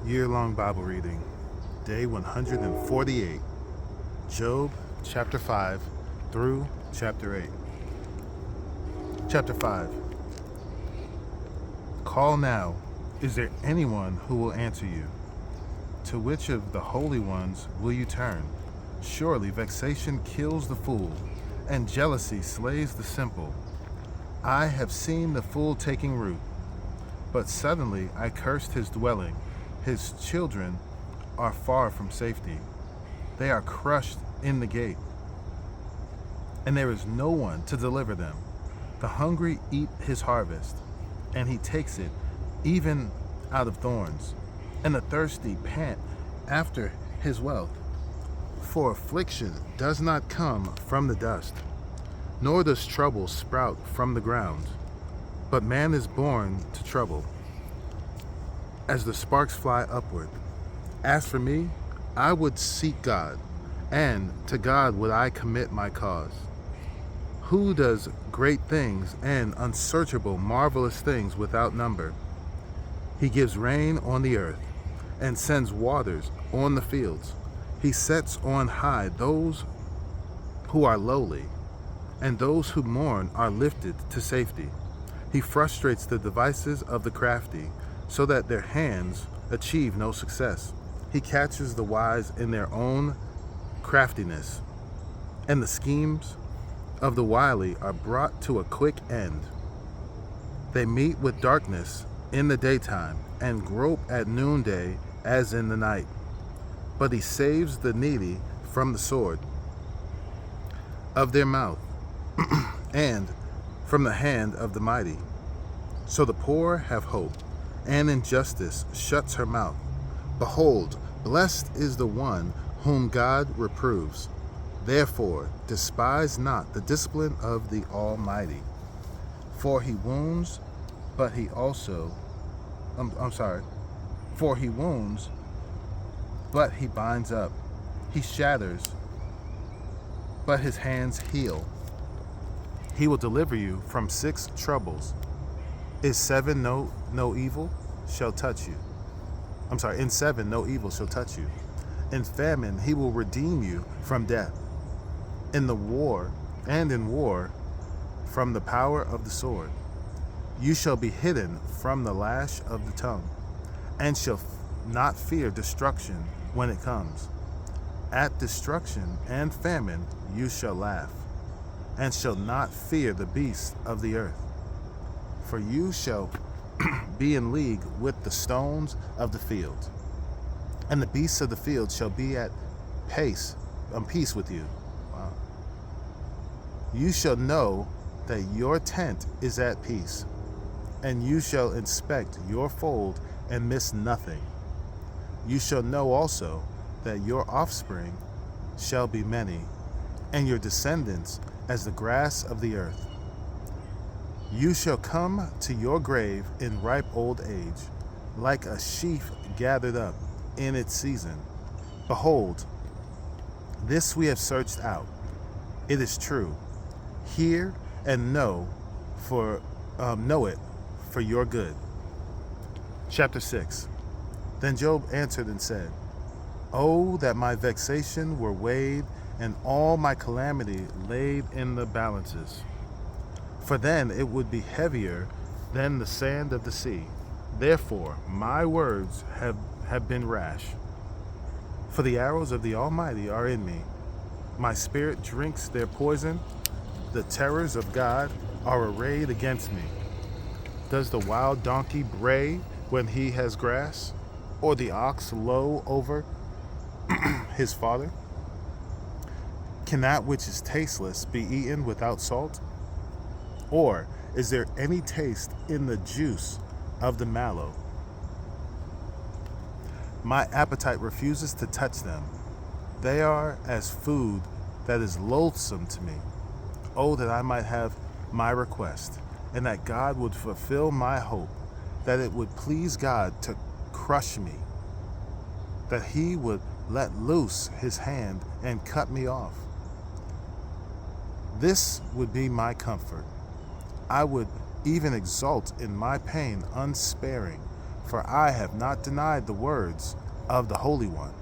Year-long Bible reading, day 148, Job chapter 5 through chapter 8. Chapter 5. Call now, is there anyone who will answer you? To which of the holy ones will you turn? Surely vexation kills the fool, and jealousy slays the simple. I have seen the fool taking root, but suddenly I cursed his dwelling. His children are far from safety. They are crushed in the gate, and there is no one to deliver them. The hungry eat his harvest, and he takes it even out of thorns, and the thirsty pant after his wealth. For affliction does not come from the dust, nor does trouble sprout from the ground. But man is born to trouble, as the sparks fly upward. As for me, I would seek God, and to God would I commit my cause. Who does great things and unsearchable, marvelous things without number? He gives rain on the earth, and sends waters on the fields. He sets on high those who are lowly, and those who mourn are lifted to safety. He frustrates the devices of the crafty, so that their hands achieve no success. He catches the wise in their own craftiness, and the schemes of the wily are brought to a quick end. They meet with darkness in the daytime, and grope at noonday as in the night. But he saves the needy from the sword of their mouth, and from the hand of the mighty. So the poor have hope, and injustice shuts her mouth. Behold, blessed is the one whom God reproves. Therefore, despise not the discipline of the Almighty. For he wounds, but he also, for he wounds, but he binds up. He shatters, but his hands heal. He will deliver you from 6 troubles. Is 7 no evil shall touch you? In 7 no evil shall touch you. In famine he will redeem you from death. In war from the power of the sword. You shall be hidden from the lash of the tongue, and shall not fear destruction when it comes. At destruction and famine you shall laugh, and shall not fear the beasts of the earth. For you shall be in league with the stones of the field, and the beasts of the field shall be at peace with you. Wow. You shall know that your tent is at peace, and you shall inspect your fold and miss nothing. You shall know also that your offspring shall be many, and your descendants as the grass of the earth. You shall come to your grave in ripe old age, like a sheaf gathered up in its season. Behold, this we have searched out. It is true. Hear and know it for your good. Chapter 6. Then Job answered and said, Oh, that my vexation were weighed, and all my calamity laid in the balances. For then it would be heavier than the sand of the sea. Therefore my words have been rash. For the arrows of the Almighty are in me. My spirit drinks their poison. The terrors of God are arrayed against me. Does the wild donkey bray when he has grass, or the ox low over his fodder? Can that which is tasteless be eaten without salt? Or is there any taste in the juice of the mallow? My appetite refuses to touch them. They are as food that is loathsome to me. Oh, that I might have my request, and that God would fulfill my hope, that it would please God to crush me, that he would let loose his hand and cut me off. This would be my comfort. I would even exult in my pain unsparing, for I have not denied the words of the Holy One.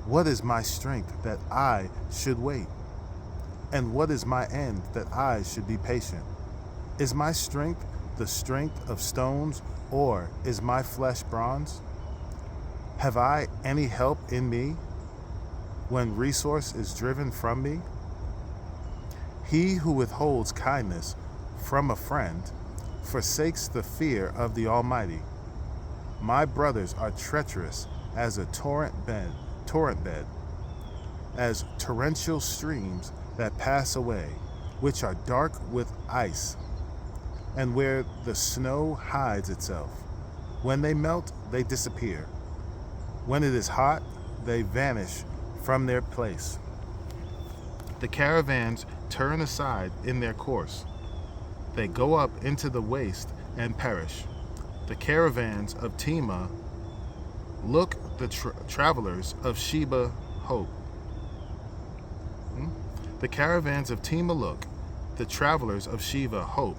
What is my strength that I should wait? And what is my end that I should be patient? Is my strength the strength of stones, or is my flesh bronze? Have I any help in me when resource is driven from me? He who withholds kindness from a friend forsakes the fear of the Almighty. My brothers are treacherous as a torrent bed, as torrential streams that pass away, which are dark with ice, and where the snow hides itself. When they melt, they disappear. When it is hot, they vanish from their place. The caravans turn aside in their course. They go up into the waste and perish. The caravans of Tema look, the travelers of Sheba hope. The caravans of Tema look, the travelers of Sheba hope.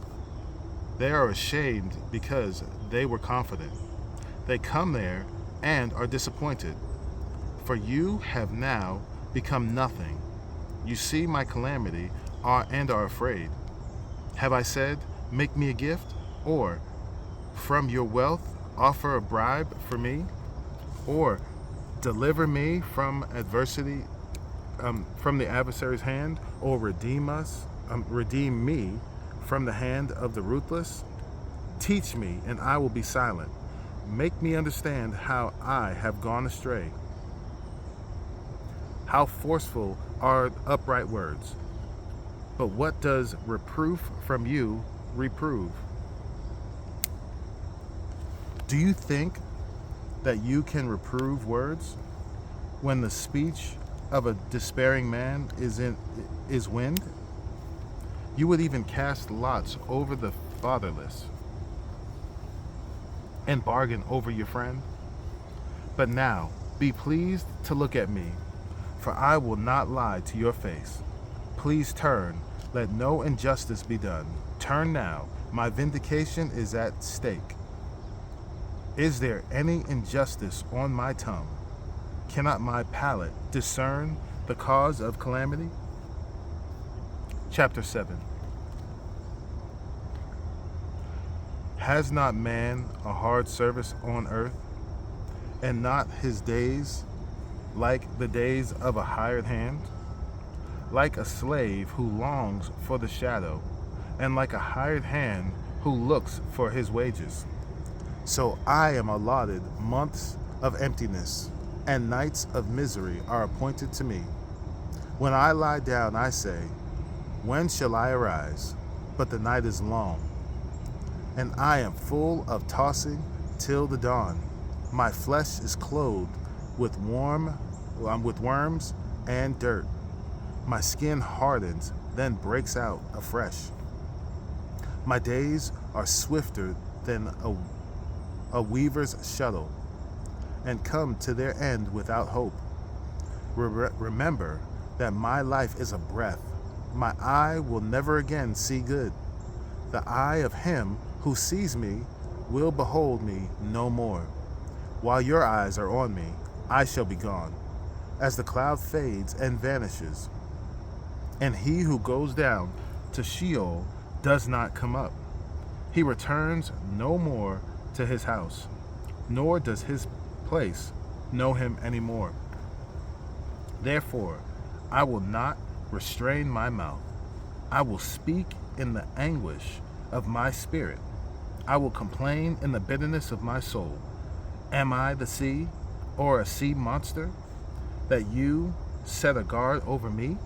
They are ashamed because they were confident. They come there and are disappointed. For you have now become nothing. You see my calamity and are afraid. Have I said, make me a gift? Or, from your wealth, offer a bribe for me? Or, deliver me from adversity, from the adversary's hand? Or redeem me from the hand of the ruthless? Teach me, and I will be silent. Make me understand how I have gone astray. How forceful are upright words. But what does reproof from you reprove? Do you think that you can reprove words when the speech of a despairing man is wind? You would even cast lots over the fatherless and bargain over your friend. But now be pleased to look at me, for I will not lie to your face. Please turn, let no injustice be done. Turn now, my vindication is at stake. Is there any injustice on my tongue? Cannot my palate discern the cause of calamity? Chapter 7. Has not man a hard service on earth, and not his days like the days of a hired hand? Like a slave who longs for the shadow, and like a hired hand who looks for his wages. So I am allotted months of emptiness, and nights of misery are appointed to me. When I lie down, I say, when shall I arise? But the night is long, and I am full of tossing till the dawn. My flesh is clothed with worms and dirt. My skin hardens, then breaks out afresh. My days are swifter than a weaver's shuttle, and come to their end without hope. Remember that my life is a breath. My eye will never again see good. The eye of him who sees me will behold me no more. While your eyes are on me, I shall be gone, as the cloud fades and vanishes. And he who goes down to Sheol does not come up. He returns no more to his house, nor does his place know him anymore. Therefore, I will not restrain my mouth. I will speak in the anguish of my spirit. I will complain in the bitterness of my soul. Am I the sea, or a sea monster, that you set a guard over me?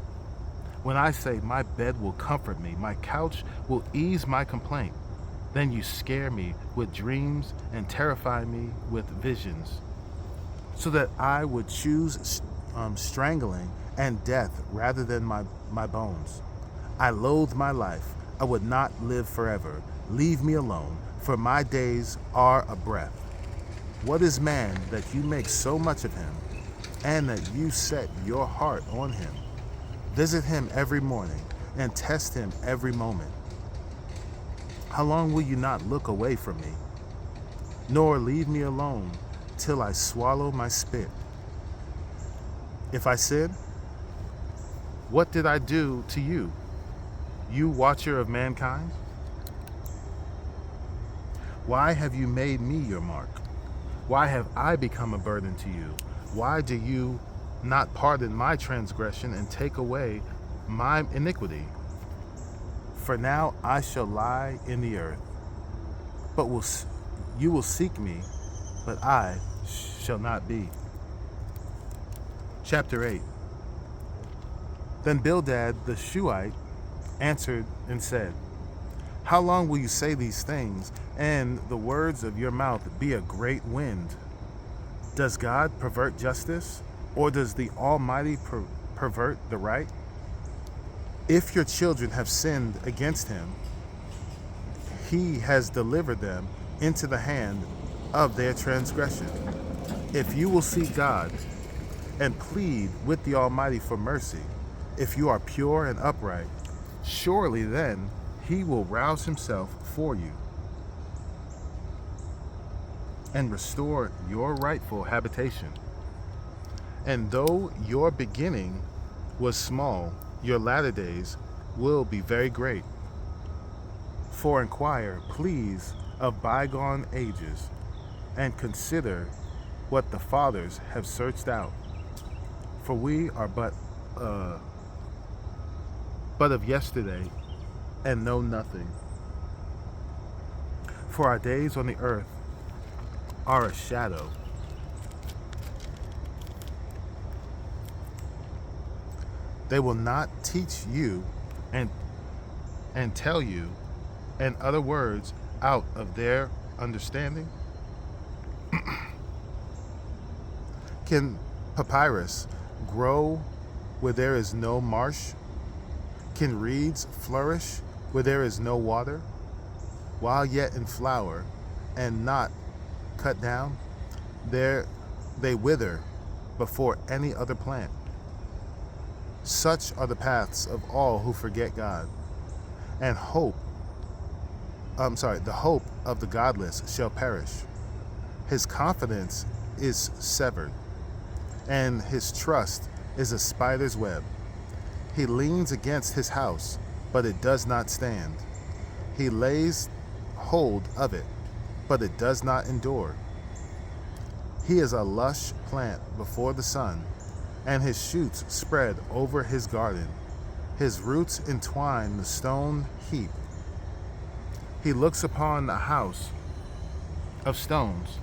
When I say my bed will comfort me, my couch will ease my complaint, then you scare me with dreams and terrify me with visions, so that I would choose strangling and death rather than my bones. I loathe my life. I would not live forever. Leave me alone, for my days are a breath. What is man that you make so much of him, and that you set your heart on him? Visit him every morning and test him every moment. How long will you not look away from me? nor leave me alone till I swallow my spit. If I sin, what did I do to you, you watcher of mankind? Why have you made me your mark? Why have I become a burden to you? Why do you not pardon my transgression and take away my iniquity? For now I shall lie in the earth, but you will seek me, but I shall not be. Chapter 8. Then Bildad the Shuhite answered and said, how long will you say these things, and the words of your mouth be a great wind? Does God pervert justice, or does the Almighty pervert the right? If your children have sinned against him, he has delivered them into the hand of their transgression. If you will seek God and plead with the Almighty for mercy, if you are pure and upright, surely then he will rouse himself for you and restore your rightful habitation. And though your beginning was small, your latter days will be very great. For inquire, please, of bygone ages, and consider what the fathers have searched out. For we are but of yesterday, and know nothing. For our days on the earth are a shadow. They will not teach you and tell you and other words out of their understanding. Can papyrus grow where there is no marsh? Can reeds flourish where there is no water? While yet in flower and not cut down, there they wither before any other plant. Such are the paths of all who forget God, and the hope of the godless shall perish. His confidence is severed, and his trust is a spider's web. He leans against his house, but it does not stand. He lays hold of it, but it does not endure. He is a lush plant before the sun, and his shoots spread over his garden. His roots entwine the stone heap. He looks upon the house of stones.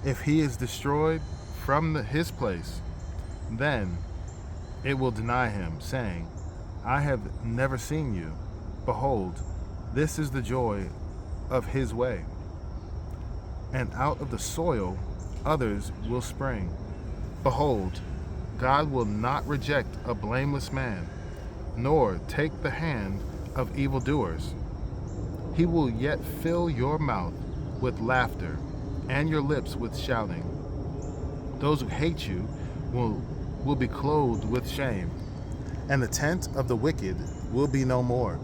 If he is destroyed from his place, then it will deny him, saying, I have never seen you. Behold, this is the joy of his way. And out of the soil others will spring. Behold, God will not reject a blameless man, nor take the hand of evildoers. He will yet fill your mouth with laughter, and your lips with shouting. Those who hate you will be clothed with shame, and the tent of the wicked will be no more.